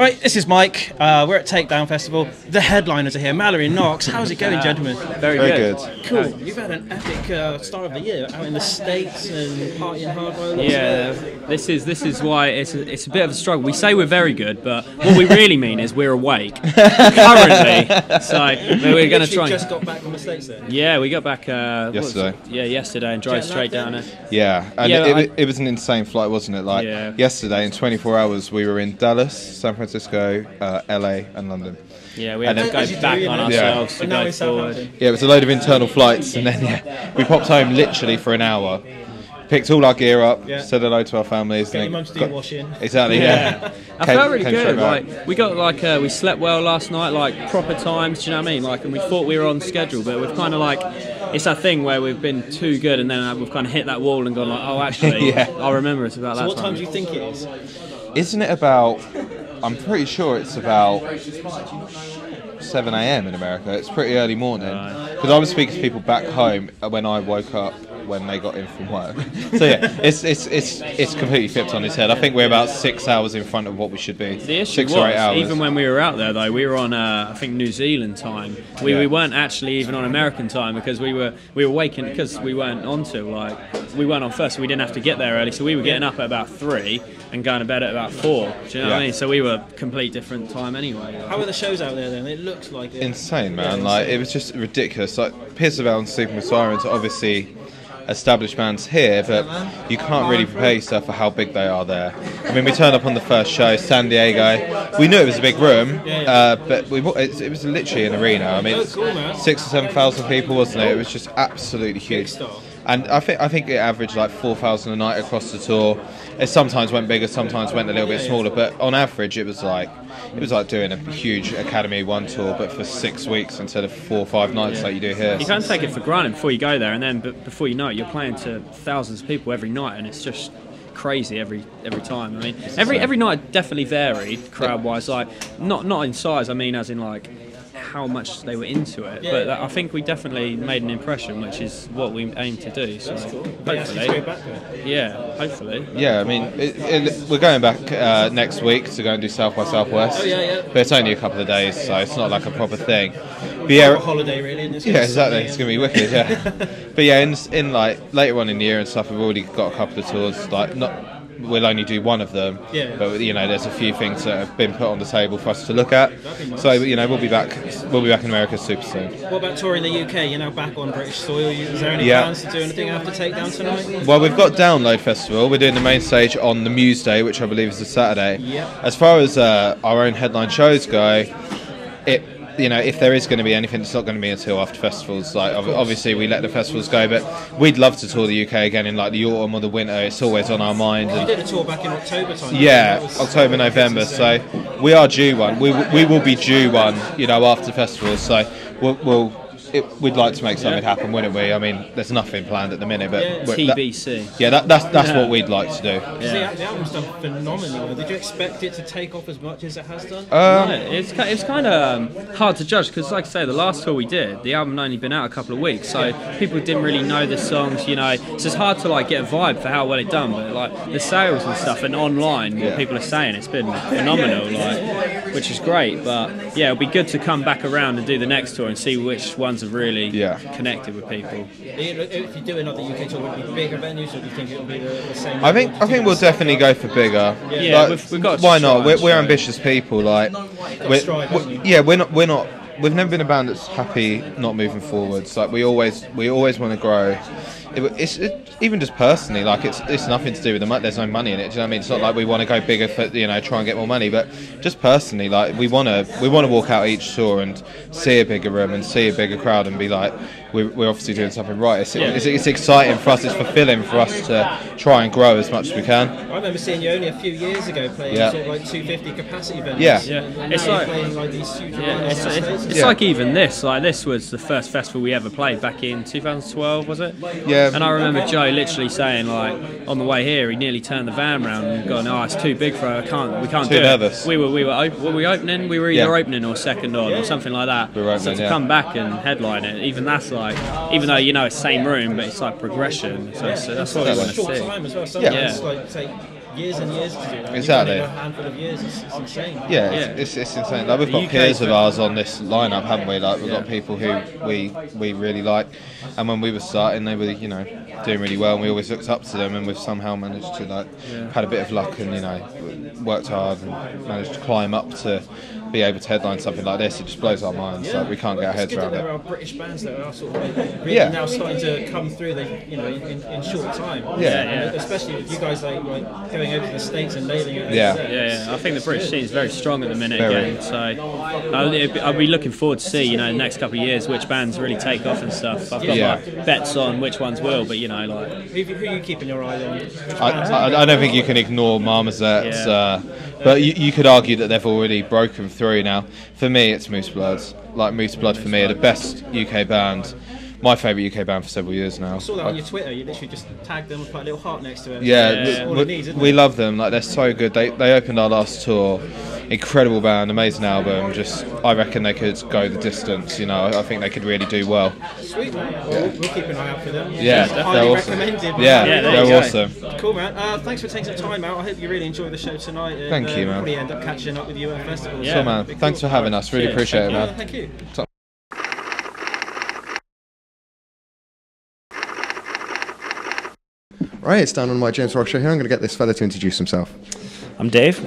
Right, this is Mike. We're at Takedown Festival. The headliners are here. Mallory Knox. How's it going, gentlemen? Very good. Cool. You've had an epic start of the year out in the States and partying hard by the Yeah, this is why it's a bit of a struggle. We say we're very good, but what we really mean is we're awake currently. So we're going to try. Just got back from the States then. Yeah, we got back yesterday. Yesterday and drove straight down there. Yeah, and it was an insane flight, wasn't it? Like yesterday, in 24 hours, we were in Dallas, San Francisco, LA, and London. Yeah, we had to go back on ourselves to go forward. Yeah, it was a load of internal flights, and then we popped home literally for an hour. Picked all our gear up, said hello to our families. Get your mum to do washing. Exactly, yeah. I felt really good. Like we got we slept well last night, like proper times. Do you know what I mean? Like, and we thought we were on schedule, but we've kind of like it's that thing where we've been too good, and then we've kind of hit that wall and gone like, oh, actually, I'll remember it's about that. So what time do you think it is? Isn't it about? I'm pretty sure it's about 7 a.m. in America. It's pretty early morning. Because I was speaking to people back home when I woke up when they got in from work. So yeah, it's completely flipped on its head. I think we're about 6 hours in front of what we should be. The issue 6 or 8 hours. Even when we were out there though, we were on I think New Zealand time. We weren't actually even on American time because we were waking because we weren't on till like we weren't on first, so we didn't have to get there early. So we were getting up at about 3 and going to bed at about 4. Do you know what I mean? So we were complete different time anyway. How were the shows out there then? It looks like insane, man. Like it was just ridiculous. Like Pierceville and Super with Sirens are obviously established bands here, but you can't really prepare yourself for how big they are there. I mean, we turned up on the first show, San Diego. We knew it was a big room, but it was literally an arena. I mean, 6,000 or 7,000 people, wasn't it? It was just absolutely huge. And I think it averaged like 4,000 a night across the tour. It sometimes went bigger, sometimes went a little bit smaller, but on average it was like doing a huge Academy 1 tour, but for 6 weeks instead of 4 or 5 nights like you do here. You can't take it for granted before you go there, and then before you know it, you're playing to thousands of people every night, and it's just crazy every time. I mean, every night definitely varied crowd-wise, like not in size. I mean, as in like how much they were into it, but I think we definitely made an impression, which is what we aim to do. So hopefully, hopefully. Yeah, I mean, we're going back next week to go and do South by Southwest. But it's only a couple of days, so it's not like a proper thing. But yeah, a holiday really. Yeah, exactly. It's gonna be wicked. Yeah, but yeah, in like later on in the year and stuff, we've already got a couple of tours. Like we'll only do one of them, but you know, there's a few things that have been put on the table for us to look at. So you know, we'll be back in America super soon. What about touring the UK? You're now back on British soil. Is there any plans to do anything after Takedown tonight? Well, we've got Download Festival. We're doing the main stage on the Muse Day, which I believe is a Saturday. As far as our own headline shows go, you know, if there is going to be anything, it's not going to be until after festivals. Like obviously we let the festivals go, but we'd love to tour the UK again in like the autumn or the winter. It's always on our mind. You did a tour back in October time. Yeah, October, November. So we are due one. We will be due one, you know, after festivals. So we'd like to make something happen, wouldn't we? I mean, there's nothing planned at the minute, but TBC. That's what we'd like to do. The album's done phenomenally. Did you expect it to take off as much as it has done? It's kind of hard to judge because, like I say, the last tour we did, the album had only been out a couple of weeks, so people didn't really know the songs. You know, it's just hard to like get a vibe for how well it done. But like the sales and stuff and online, what people are saying, it's been phenomenal. Like, which is great. But yeah, it'll be good to come back around and do the next tour and see which ones have really connected with people. If you do another UK tour, would it be bigger venues, or do you think it'll be the same? I think we'll definitely go for bigger. Yeah, like, we've got. Why not? We're ambitious people. Like, we're not. We've never been a band that's happy not moving forwards. Like we always want to grow. It's even just personally, like it's nothing to do with the money. There's no money in it. Do you know what I mean? It's not like we want to go bigger for try and get more money, but just personally, like we want to walk out each tour and see a bigger room and see a bigger crowd and be like, we're obviously doing something right. It's exciting for us. It's fulfilling for us to try and grow as much as we can. I remember seeing you only a few years ago playing sort of like 250 capacity venues. It's like playing like these huge it's like even this. Like this was the first festival we ever played back in 2012, was it? Yeah. And I remember Joe literally saying, like, on the way here, he nearly turned the van around and gone, "Oh, it's too big for her. We can't do nervous. it." We were opening? We were either opening or second on or something like that. We were opening, so to come back and headline it, even that's like, even though you know it's same room, but it's like progression. So that's what we want to see. Short time as well. Sometimes like take years and years to do that. Exactly. You've done it in a handful of years. It's insane. Yeah, Yeah. It's insane. Like we've The got UK peers of for- ours on this lineup, haven't we? Like we've got people who we really like, and when we were starting, they were doing really well, and we always looked up to them, and we've somehow managed to had a bit of luck and worked hard and managed to climb up to be able to headline something like this. It just blows our minds. Yeah. Like we can't get our heads It's good around that there it. are British bands that are sort of really Yeah. now starting to come through. In short time. Yeah. Especially with you guys like going over to the States and nailing it. Yeah. Yeah, I think the British scene is very strong at the minute Very. again. So I'll be looking forward to see, the next couple of years which bands really take off and stuff. I've got my bets on which ones will, but Who are you keeping your eye on? I don't think you can ignore Marmozets, Yeah. but you could argue that they've already broken through now. For me, it's Moose Blood. Like Moose Blood for me are the best UK band. My favourite UK band for several years now. I saw that on your Twitter. You literally just tagged them and put a little heart next to it. Yeah, That's all it needs, isn't we it? love them. Like they're so good. They opened our last tour. Incredible band, amazing album. Just I reckon they could go the distance. I think they could really do well. Sweet, man. Well, we'll keep an eye out for them. Yeah, Highly they're awesome. recommended. Yeah, there you they're go. awesome. Cool, man. Thanks for taking some time out. I hope you really enjoy the show tonight. And, Thank you, man. Probably end up catching up with you at a festival. Yeah. So man, Be cool. thanks for having us. Really Cheers. appreciate it, Yeah, man. thank you. Right, it's down on my James Rock show here. I'm going to get this fella to introduce himself. I'm Dave.